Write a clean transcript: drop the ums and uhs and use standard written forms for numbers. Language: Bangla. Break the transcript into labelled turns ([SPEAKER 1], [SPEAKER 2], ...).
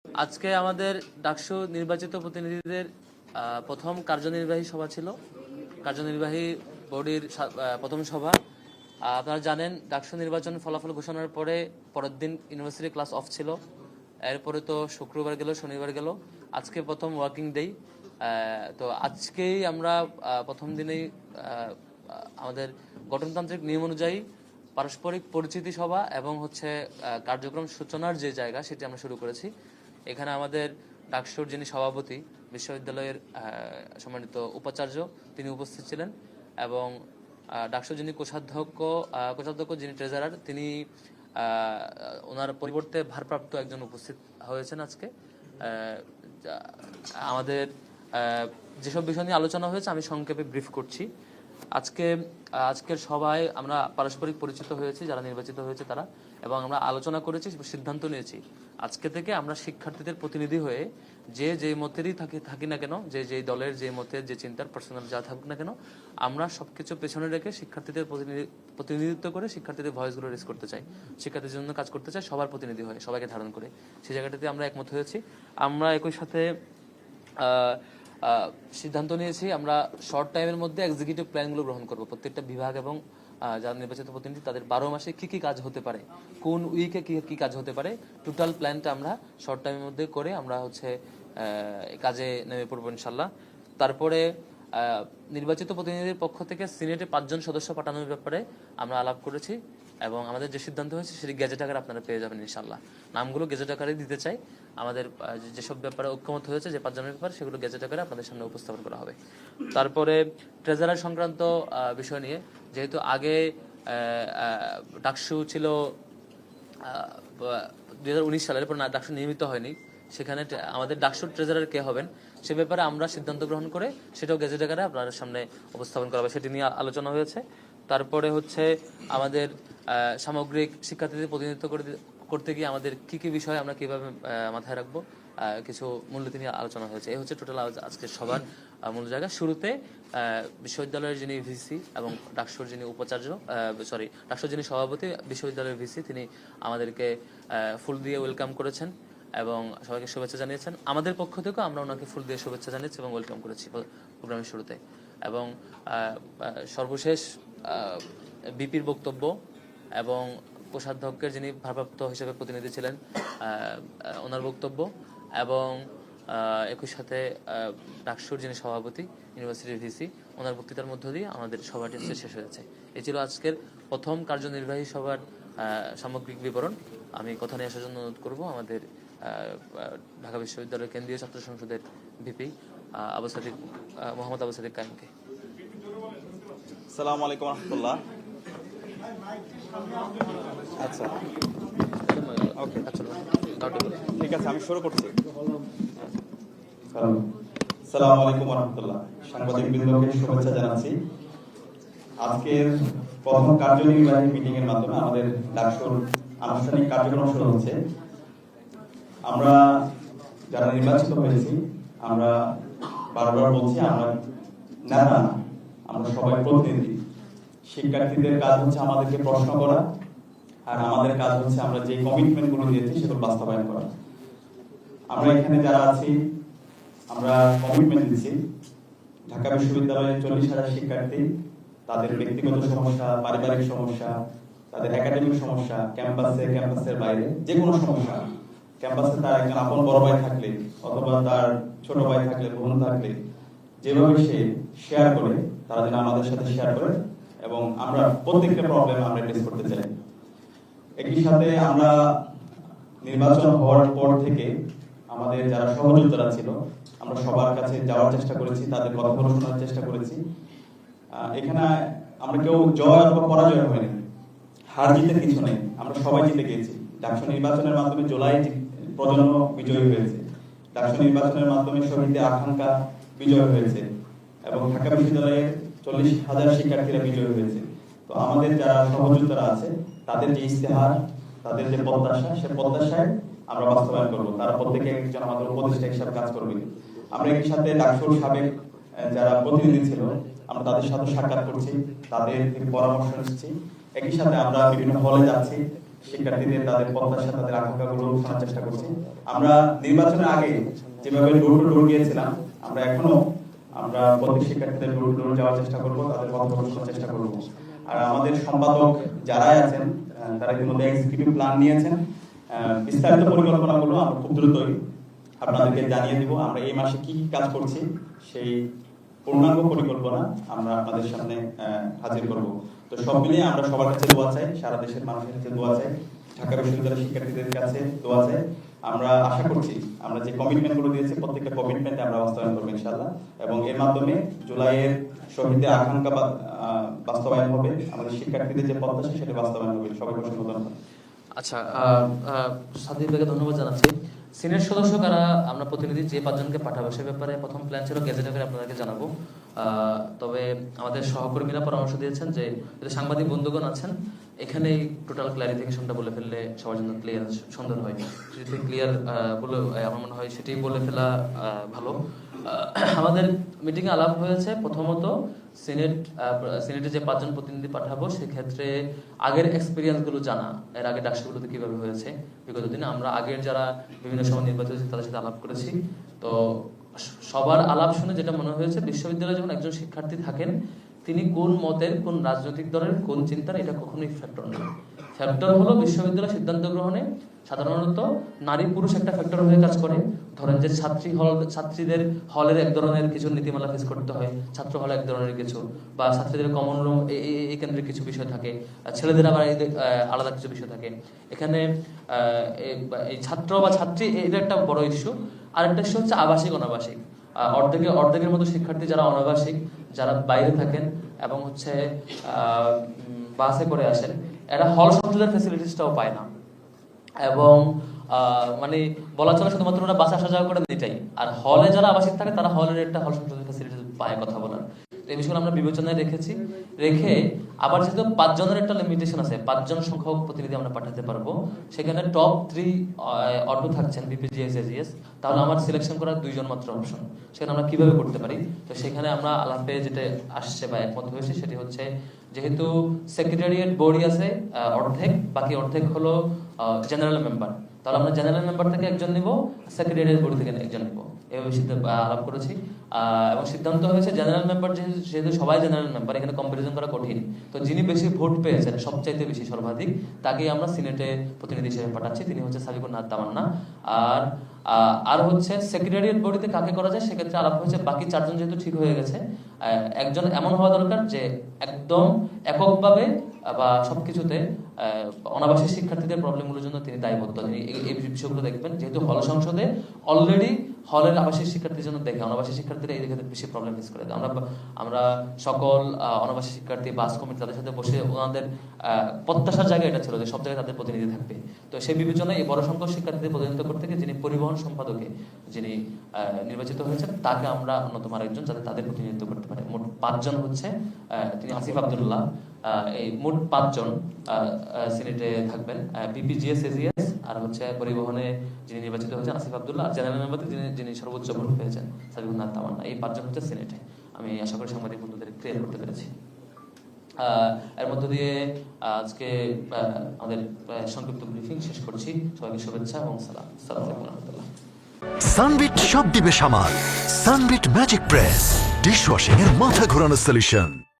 [SPEAKER 1] আজকে আমাদের ডাকসু নির্বাচিত প্রতিনিধিদের প্রথম কার্যনির্বাহী সভা ছিল। কার্যনির্বাহী বডির প্রথম সভা। আপনারা জানেন ডাকসু নির্বাচন ফলাফল ঘোষণার পরে পরের দিন ইউনিভার্সিটি ক্লাস অফ ছিল। এরপরে তো শুক্রবার গেল, শনিবার গেল, আজকে প্রথম ওয়ার্কিং ডে। তো আজকেই আমরা প্রথম দিনেই আমাদের গঠনতান্ত্রিক নিয়ম অনুযায়ী পারস্পরিক পরিচিতি সভা এবং কার্যক্রম সূচনার যে জায়গা সেটি আমরা শুরু করেছি। এখানে আমাদের ডাকসুর যিনি সভাপতি, বিশ্ববিদ্যালয়ের সম্মানিত উপাচার্য, তিনি উপস্থিত ছিলেন এবং ডাকসুর যিনি কোষাধ্যক্ষ যিনি ট্রেজারার, তিনি ওনার পরিবর্তে ভারপ্রাপ্ত একজন উপস্থিত হয়েছেন আজকে। আমাদের যেসব বিষয় নিয়ে আলোচনা হয়েছে আমি সংক্ষেপে ব্রিফ করছি। আজকের সভায় আমরা পারস্পরিক পরিচিত হয়েছি যারা নির্বাচিত হয়েছে তারা, এবং আমরা আলোচনা করেছি, সিদ্ধান্ত নিয়েছি আজকে থেকে আমরা শিক্ষার্থীদের প্রতিনিধি হয়ে যে মতেরই থাকি না কেন, যে দলের যে মতের যে চিন্তার পার্সোনাল যা থাকুক না কেন, আমরা সবকিছু পেছনে রেখে শিক্ষার্থীদের প্রতিনিধিত্ব করে শিক্ষার্থীদের ভয়েসগুলো রেজ করতে চাই, শিক্ষার্থীদের জন্য কাজ করতে চাই, সবার প্রতিনিধি হয়ে সবাইকে ধারণ করে। সেই জায়গাটাতে আমরা একমত হয়েছি। আমরা একই সাথে সিদ্ধান্ত নিয়েছি আমরা শর্ট টাইমের মধ্যে এক্সিকিউটিভ প্ল্যানগুলো গ্রহণ করব। প্রত্যেকটা বিভাগ এবং যারা নির্বাচিত প্রতিনিধি তাদের 12 মাসে কি কাজ হতে পারে, কোন উইকে কি কাজ হতে পারে, টোটাল প্ল্যানটা আমরা শর্ট টাইমের মধ্যে করে আমরা কাজে নেমে পড়বো ইনশাল্লাহ। তারপরে নির্বাচিত প্রতিনিধিদের পক্ষ থেকে সিনেটে 5 জন সদস্য পাঠানোর ব্যাপারে আমরা আলাপ করেছি এবং আমাদের যে সিদ্ধান্ত হয়েছে সেটি গেজেট আকারে আপনারা পেয়ে যাবেন ইনশাল্লাহ। নামগুলো গেজেট আকারে দিতে চাই। আমাদের যেসব ব্যাপারে ঐক্যমত হয়েছে যে 5 জনের ব্যাপারে, সেগুলো গেজেট আকারে আপনাদের সামনে উপস্থাপন করা হবে। তারপরে ট্রেজারার সংক্রান্ত বিষয় নিয়ে, যেহেতু আগে ডাকসু ছিল 2019 সালের পর ডাকসু নিয়মিত হয়নি, সেখানে আমাদের ডাকসুর ট্রেজারার কে হবেন সে ব্যাপারে আমরা সিদ্ধান্ত গ্রহণ করে সেটাও গেজেট আকারে আপনাদের সামনে উপস্থাপন করা হবে, সেটি নিয়ে আলোচনা হয়েছে। তারপরে আমাদের সামগ্রিক শিক্ষার্থীদের প্রতিনিধিত্ব করতে গিয়ে আমাদের কি বিষয় আমরা কিভাবে মাথায় রাখবো, কিছু মূলনীতি নিয়ে আলোচনা হয়েছে। এই টোটাল আজকের সবার মূল জায়গা। শুরুতে বিশ্ববিদ্যালয়ের যিনি ভিসি এবং ডাকসুর যিনি ডাকসুর যিনি সভাপতি, বিশ্ববিদ্যালয়ের ভিসি, তিনি আমাদেরকে ফুল দিয়ে ওয়েলকাম করেছেন এবং সবাইকে শুভেচ্ছা জানিয়েছেন। আমাদের পক্ষ থেকেও আমরা ওনাকে ফুল দিয়ে শুভেচ্ছা জানিয়েছি এবং ওয়েলকাম করেছি প্রোগ্রামের শুরুতে। এবং সর্বশেষ বিপির বক্তব্য এবং কোষাধ্যক্ষের যিনি ভারপ্রাপ্ত হিসেবে প্রতিনিধি ছিলেন ওনার বক্তব্য এবং একই সাথে ডাকসুর যিনি সভাপতি, ইউনিভার্সিটির ভিসি, ওনার বক্তৃতার মধ্য দিয়ে আমাদের সভাটি শেষ হয়েছে। এই ছিল আজকের প্রথম কার্যনির্বাহী সভার সামগ্রিক বিবরণ। আমি কথা নিয়ে আসার জন্য অনুরোধ করব আমাদের ঢাকা বিশ্ববিদ্যালয়ের কেন্দ্রীয় ছাত্র সংসদের ভিপি মোহাম্মদ আবু সাদিক কায়েমকে।
[SPEAKER 2] আসসালামু আলাইকুম রাহমাতুল্লাহ। আচ্ছা, ওকে, ঠিক আছে, আমি শুরু করছি। আসসালামু আলাইকুম রাহমাতুল্লাহ। সাংবাদিকবৃন্দকে শুভেচ্ছা জানাচ্ছি। আজকের প্রথম কার্যনির্বাহী মিটিং এর মাধ্যমে আমাদের ডাকসুর আনুষ্ঠানিক কার্যক্রম শুরু হচ্ছে। আমরা যারা নির্বাচিত হয়েছি আমরা বারবার বলছি আমরা নেতা না, আমরা সবাই প্রতিনিধি। শিক্ষার্থীদের কাজ হচ্ছে আমাদেরকে প্রশ্ন করা, আর আমাদের কাজ হচ্ছে আমরা যে কমিটমেন্ট গুলো দিয়েছি সেগুলো বাস্তবায়ন করা। আমরা এখানে যারা আছি আমরা কমিটমেন্ট দিচ্ছি ঢাকা বিশ্ববিদ্যালয়ের 40,000 শিক্ষার্থী, তাদের ব্যক্তিগত সমস্যা, পারিবারিক সমস্যা, তাদের একাডেমিক সমস্যা, ক্যাম্পাসের বাইরে যে কোনো সমস্যা, ক্যাম্পাসে তার একজন আপন বড় ভাই থাকলে অথবা তার ছোট ভাই থাকলে, বোন থাকলে, যেভাবে সে শেয়ার করে তারা যেন আমাদের সাথে শেয়ার করে এবং আমরা প্রত্যেকটা প্রবলেম আমরা ফেস করতে চাই। একই সাথে আমরা নির্বাচন হওয়ার পর থেকে আমাদের যারা সহযোদ্ধারা ছিল আমরা সবার কাছে যাওয়ার চেষ্টা করেছি, তাদের কথাগুলো শোনার চেষ্টা করেছি। এখানে আমরা কেউ জয় অথবা পরাজয় হয়নি, হার জিতের কিছু নেই, আমরা সবাই জিতে গিয়েছি। ডাকসু নির্বাচনের মাধ্যমে জুলাই প্রজন্ম বিজয়ী হয়েছে, ডাকসু নির্বাচনের মাধ্যমে শহীদের আকাঙ্ক্ষা বিজয় হয়েছে এবং ঢাকা বিশ্ববিদ্যালয়ের 40,000 শিক্ষার্থীরা বিজয়ী হয়েছে। তো আমাদের যারা সহযোদ্ধারা আছে তাদের যে ইস্তেহার, তাদের যে প্রত্যাশা, সে প্রত্যাশায় আমরা বাস্তবায়ন করবো। তারা প্রত্যেকে একজন আমাদের উপদেষ্টা হিসাবে কাজ করবে। আমরা একই সাথে ডাকসুর সাবেক যারা প্রতিনিধি ছিল আমরা তাদের সাথে সাক্ষাৎ করছি, তাদের পরামর্শ নিচ্ছি। একই সাথে আমরা বিভিন্ন হলে যাচ্ছি, শিক্ষার্থীদের তাদের প্রত্যাশা তাদের আকাঙ্ক্ষাগুলো শোনার চেষ্টা করছি। আমরা নির্বাচনের আগে যেভাবে ডোর টু ডোর গিয়েছিলাম, আমরা এখনো প্রত্যেক শিক্ষার্থীদের ডোর টু ডোর যাওয়ার চেষ্টা করব, তাদের কথা শোনার চেষ্টা করব। আর আমাদের সম্পাদক যারাই আছেন তারা ইতিমধ্যে এক্সিকিউটিভ প্ল্যান নিয়েছেন। বিস্তারিত পরিকল্পনাগুলো আমরা খুব দ্রুতই আপনাদেরকে জানিয়ে দিব। আমরা এই মাসে কি কাজ করছি সেই পূর্ণাঙ্গ পরিকল্পনা আমরা আপনাদের সামনে হাজির করব। তো সব মিলিয়ে আমরা সবার কাছে দোয়া চাই, সারা দেশের মানুষের কাছে দোয়া চাই, ঢাকা বিশ্ববিদ্যালয়ের শিক্ষার্থীদের কাছে দোয়া চাই। আমরা আশা করছি আমরা যে কমিটমেন্টগুলো দিয়েছি প্রত্যেকটা কমিটমেন্টে আমরা বাস্তবায়ন করবো ইনশাআল্লাহ, এবং এর মাধ্যমে জুলাইয়ের শহীদদের আকাঙ্ক্ষা বাস্তবায়ন হবে, আমাদের শিক্ষার্থীদের যে প্রত্যাশা সেটা বাস্তবায়ন হবে। সবাইকে অসংখ্য ধন্যবাদ।
[SPEAKER 1] আচ্ছা, সাদিক ভাইকে ধন্যবাদ জানাচ্ছি। সিনিয়র সদস্য কারা আমরা প্রতিনিধি যে 5 জনকে পাঠাবো সে ব্যাপারে প্রথম প্ল্যান ছিল গেজেট করে আপনাদেরকে জানাবো। তবে আমাদের সহকর্মীরা পরামর্শ দিয়েছেন যে যদি সাংবাদিক বন্ধুগণ আছেন এখানে টোটাল ক্লারিফিকেশনটা বলে ফেললে সবার জন্য ক্লিয়ার সুন্দর হয়। যদি ক্লিয়ার বলে আমার মনে হয় সেটাই বলে ফেলা ভালো। আমাদের মিটিংয়ে আলাপ হয়েছে প্রথমত সিনেটে যে 5 জন প্রতিনিধি পাঠাবো সেক্ষেত্রে আগের এক্সপিরিয়েন্সগুলো জানা, এর আগে ডাকসুগুলোতে কিভাবে হয়েছে বিগত দিনে আমরা আগের যারা বিভিন্ন সময় নির্বাচিত হয়েছে তাদের সাথে আলাপ করেছি। তো সবার আলাপ শুনে যেটা মনে হয়েছে বিশ্ববিদ্যালয়ে যখন একজন শিক্ষার্থী থাকেন তিনি কোন মতের, কোন রাজনৈতিক দলের, কোন চিন্তার, এটা কখনোই ফ্যাক্টর নয়। ফ্যাক্টর হলো বিশ্ববিদ্যালয় সিদ্ধান্ত গ্রহণে সাধারণত নারী পুরুষ একটা ফ্যাক্টর হয়ে কাজ করে। ধরেন যে ছাত্রীদের হলের এক ধরনের কিছু নীতিমালা ফেস করতে হয়, ছাত্র হলে এক ধরনের কিছু, বা ছাত্রীদের কমন রুম এই কেন্দ্রের কিছু বিষয় থাকে, ছেলেদের আবার আলাদা কিছু বিষয় থাকে। এখানে এই ছাত্র বা ছাত্রী এটা একটা বড় ইস্যু। আরেকটা ইস্যু হচ্ছে আবাসিক অনাবাসিক। অর্ধেকের মতো শিক্ষার্থী যারা অনাবাসিক, যারা বাইরে থাকেন এবং হচ্ছে বাসে করে আসেন, এরা হল সংসদের ফ্যাসিলিটিসটাও পায় না। এবং মানে বলা চলে শুধুমাত্র ওরা বাসে আসা যাওয়া করে এটাই। আর হলে যারা আবাসিক থাকে তারা হলের একটা হল সংসদের ফ্যাসিলিটিস পায় কথা বলার। তো এই বিষয়গুলো আমরা বিবেচনায় রেখে আবার যেহেতু 5 জনের একটা লিমিটেশন আছে, 5 জন সংখ্যক প্রতিনিধি আমরা পাঠাতে পারবো, সেখানে টপ 3 অটো থাকছেন বিপিজিএস এজিএস, তাহলে আমার সিলেকশন করার 2 জন মাত্র অপশন। সেখানে আমরা কিভাবে করতে পারি? তো সেখানে আমরা আলাপে যেটা আসছে বা একমত হয়েছে সেটি হচ্ছে যেহেতু সেক্রেটারিয়েট বডি আছে অর্ধেক, বাকি অর্ধেক হলো জেনারেল মেম্বার, তাহলে আমরা জেনারেল মেম্বার থেকে একজন নিব, সেক্রেটারিয়েট বডি থেকে একজন নিব, এভাবে আলাপ করেছি। এবং সিদ্ধান্ত হয়েছে জেনারেল মেম্বার যেহেতু সবাই জেনারেল মেম্বার, এখানে কম্পারিজন করা কঠিন, তো যিনি বেশি ভোট পেয়েছেন সবচাইতে বেশি সর্বাধিক তাকেই আমরা সিনেটে প্রতিনিধি হিসেবে পাঠাচ্ছি, তিনি হচ্ছে সাবিকুন নাথ তামান্না। আর হচ্ছে সেক্রেটারিয়েট বডিতে কাকে করা যায় সেক্ষেত্রে আলাপ হয়েছে বাকি 4 জন যেহেতু ঠিক হয়ে গেছে, একজন এমন হওয়া দরকার যে একদম এককভাবে বা সবকিছুতে অনাবাসিক শিক্ষার্থীদের প্রবলেমগুলোর জন্য তিনি দায়বদ্ধ, তিনি এই বিষয়গুলো দেখবেন। যেহেতু হল সংসদে অলরেডি হলের আবাসিক শিক্ষার্থীর জন্য দেখে অনাবাসিক শিক্ষার্থীরা এই দিকে বেশি প্রবলেম ফেস করে। আমরা সকল অনাবাসিক শিক্ষার্থী বাস কমিটি তাদের সাথে বসে ওনাদের প্রত্যাশার জায়গা এটা ছিল যে সব জায়গায় তাদের প্রতিনিধি থাকবে। তো সেই বিবেচনায় এই বড় সংখ্যক শিক্ষার্থীদের প্রতিনিধিত্ব করতে গিয়ে যিনি পরিবহন সম্পাদকে যিনি নির্বাচিত হয়েছেন তাকে আমরা অন্যতম আরেকজন যাতে তাদের প্রতিনিধিত্ব করতে পারে। মোট 5 জন হচ্ছে, তিনি আসিফ আব্দুল্লাহ। এই মোট 5 জন সিনেটে থাকবেন, বিপিজিএস এজিএস আর হচ্ছে পরিবহনে যিনি নির্বাচিত হয়েছেন আসিফ আব্দুল্লাহ, আর জেনারেল মেম্বারে যিনি সর্বোচ্চ ভোট পেয়েছেন সাবিকুন নাথ তামান্না। এই 5 জন হচ্ছে সিনেটে। আমি আশা করি সাংবাদিক বন্ধুদের ক্লিয়ার করতে পেরেছি। এর মধ্য দিয়ে আজকে আমাদের সংক্ষিপ্ত ব্রিফিং শেষ করছি। সবাইকে শুভেচ্ছা এবং সালাম। আসসালামু আলাইকুম ওয়া রাহমাতুল্লাহ।
[SPEAKER 3] সানবিট সব দিবে সামাল। সানবিট ম্যাজিক প্রেস ডিশওয়াশিং এর মাথা ঘোরানো সলিউশন।